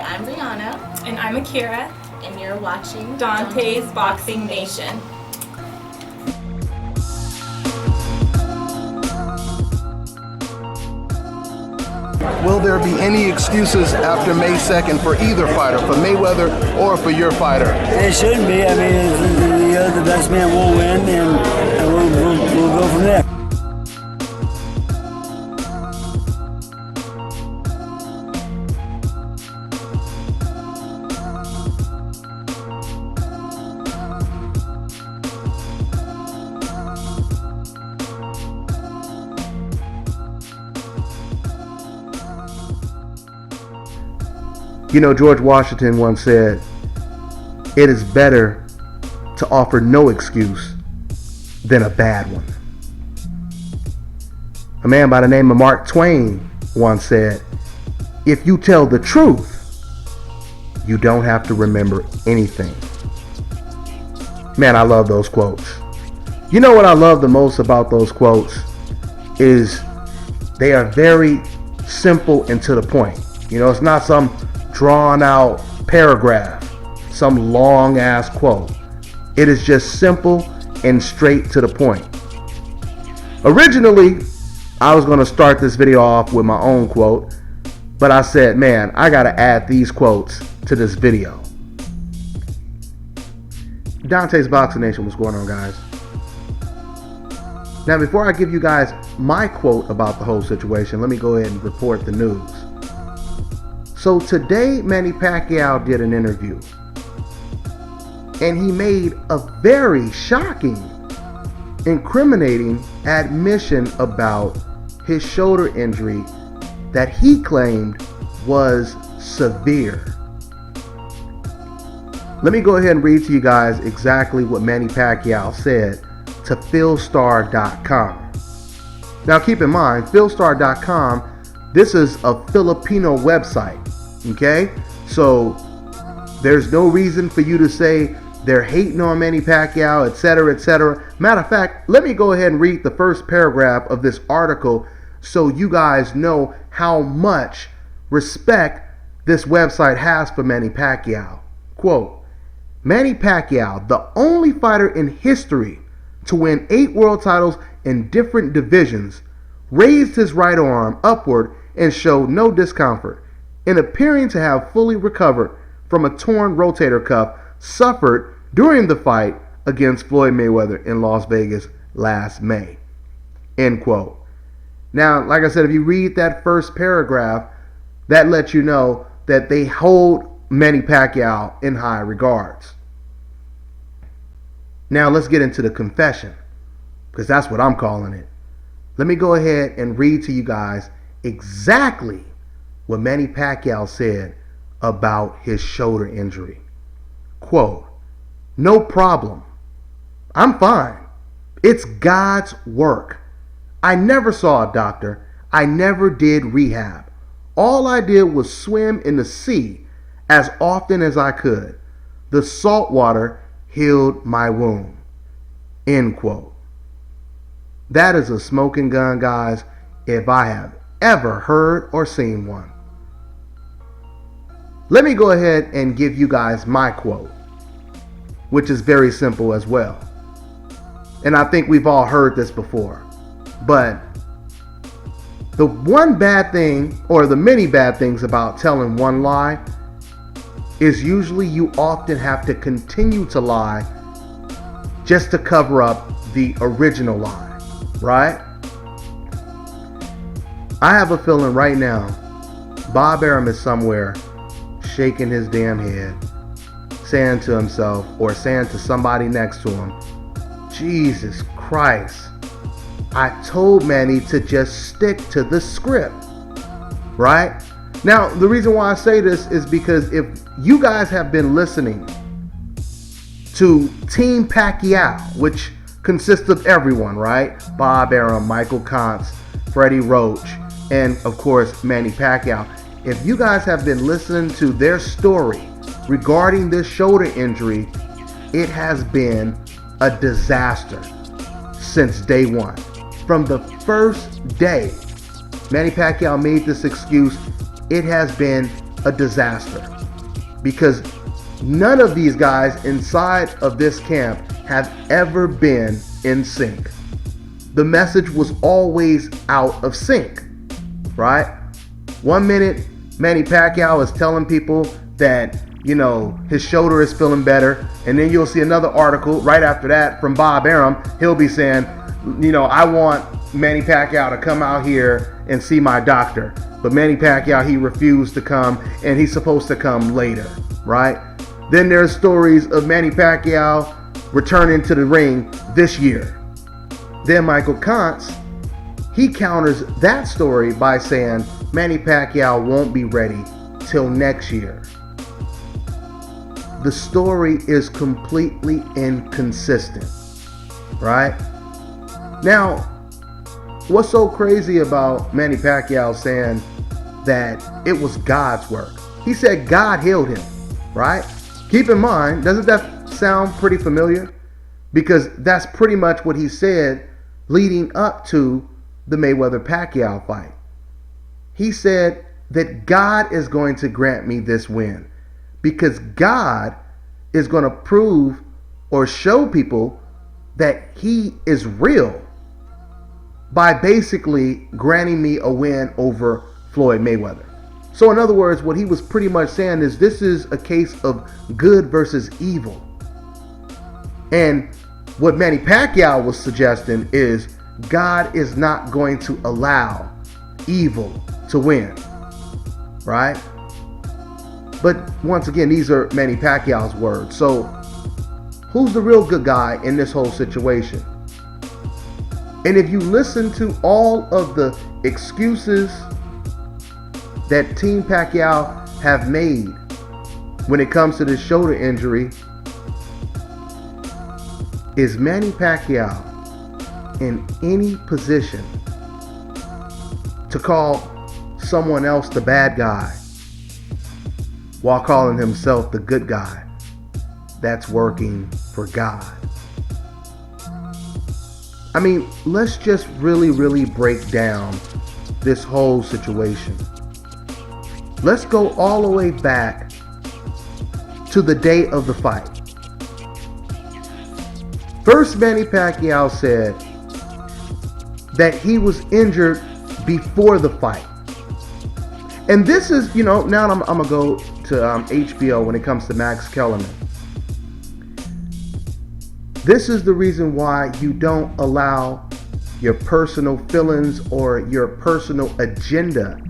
I'm Brianna. And I'm Akira. And you're watching Dante's Boxing Nation. Will there be any excuses after May 2nd for either fighter, for Mayweather or for your fighter? It shouldn't be. I mean, the best man will win, and we'll go from there. You know, George Washington once said, "It is better to offer no excuse than a bad one." A man by the name of Mark Twain once said, "If you tell the truth, you don't have to remember anything." Man, I love those quotes. You know what I love the most about those quotes is they are very simple and to the point. You know, it's not some drawn out paragraph, some long ass quote. It is just simple and straight to the point. Originally, I was going to start this video off with my own quote, but I said, man, I got to add these quotes to this video. Dante's Boxing Nation, what's going on, guys? Now, before I give you guys my quote about the whole situation, let me go ahead and report the news. So today, Manny Pacquiao did an interview, and he made a very shocking, incriminating admission about his shoulder injury that he claimed was severe. Let me go ahead and read to you guys exactly what Manny Pacquiao said to Philstar.com. Now keep in mind, Philstar.com, this is a Filipino website. Okay, so there's no reason for you to say they're hating on Manny Pacquiao, etc., etc. Matter of fact, let me go ahead and read the first paragraph of this article so you guys know how much respect this website has for Manny Pacquiao. Quote, Manny Pacquiao, the only fighter in history to win 8 world titles in different divisions, raised his right arm upward and showed no discomfort. In appearing to have fully recovered from a torn rotator cuff suffered during the fight against Floyd Mayweather in Las Vegas last May. End quote. Now, like I said, if you read that first paragraph, that lets you know that they hold Manny Pacquiao in high regards. Now, let's get into the confession, because that's what I'm calling it. Let me go ahead and read to you guys exactly what Manny Pacquiao said about his shoulder injury. Quote, no problem. I'm fine. It's God's work. I never saw a doctor. I never did rehab. All I did was swim in the sea as often as I could. The salt water healed my wound. End quote. That is a smoking gun, guys, if I have ever heard or seen one. Let me go ahead and give you guys my quote, which is very simple as well. And I think we've all heard this before. But the one bad thing, or the many bad things about telling one lie, is usually you often have to continue to lie just to cover up the original lie, right? I have a feeling right now, Bob Arum is somewhere shaking his damn head, saying to himself or saying to somebody next to him, Jesus Christ, I told Manny to just stick to the script, right? Now, the reason why I say this is because if you guys have been listening to Team Pacquiao, which consists of everyone, right? Bob Arum, Michael Kontz, Freddie Roach, and of course, Manny Pacquiao. If you guys have been listening to their story regarding this shoulder injury, it has been a disaster since day one. From the first day Manny Pacquiao made this excuse, it has been a disaster. because none of these guys inside of this camp have ever been in sync. The message was always out of sync, right? 1 minute, Manny Pacquiao is telling people that, his shoulder is feeling better. And then you'll see another article right after that from Bob Arum. He'll be saying, I want Manny Pacquiao to come out here and see my doctor. But Manny Pacquiao, he refused to come, and he's supposed to come later, right? Then there's stories of Manny Pacquiao returning to the ring this year. Then Michael Kantz, he counters that story by saying Manny Pacquiao won't be ready till next year. The story is completely inconsistent, right? Now, what's so crazy about Manny Pacquiao saying that it was God's work? He said God healed him, right? Keep in mind, doesn't that sound pretty familiar? Because that's pretty much what he said leading up to the Mayweather-Pacquiao fight. He said that God is going to grant me this win because God is going to prove or show people that he is real by basically granting me a win over Floyd Mayweather. So in other words, what he was pretty much saying is this is a case of good versus evil. And what Manny Pacquiao was suggesting is God is not going to allow evil to win, right? But once again, these are Manny Pacquiao's words. So who's the real good guy in this whole situation? And if you listen to all of the excuses that Team Pacquiao have made when it comes to this shoulder injury, is Manny Pacquiao in any position to call someone else the bad guy while calling himself the good guy that's working for God? I mean, let's just really break down this whole situation. Let's go all the way back to the day of the fight. First, Manny Pacquiao said that he was injured before the fight. And this is, now I'm going to go to HBO when it comes to Max Kellerman. This is the reason why you don't allow your personal feelings or your personal agenda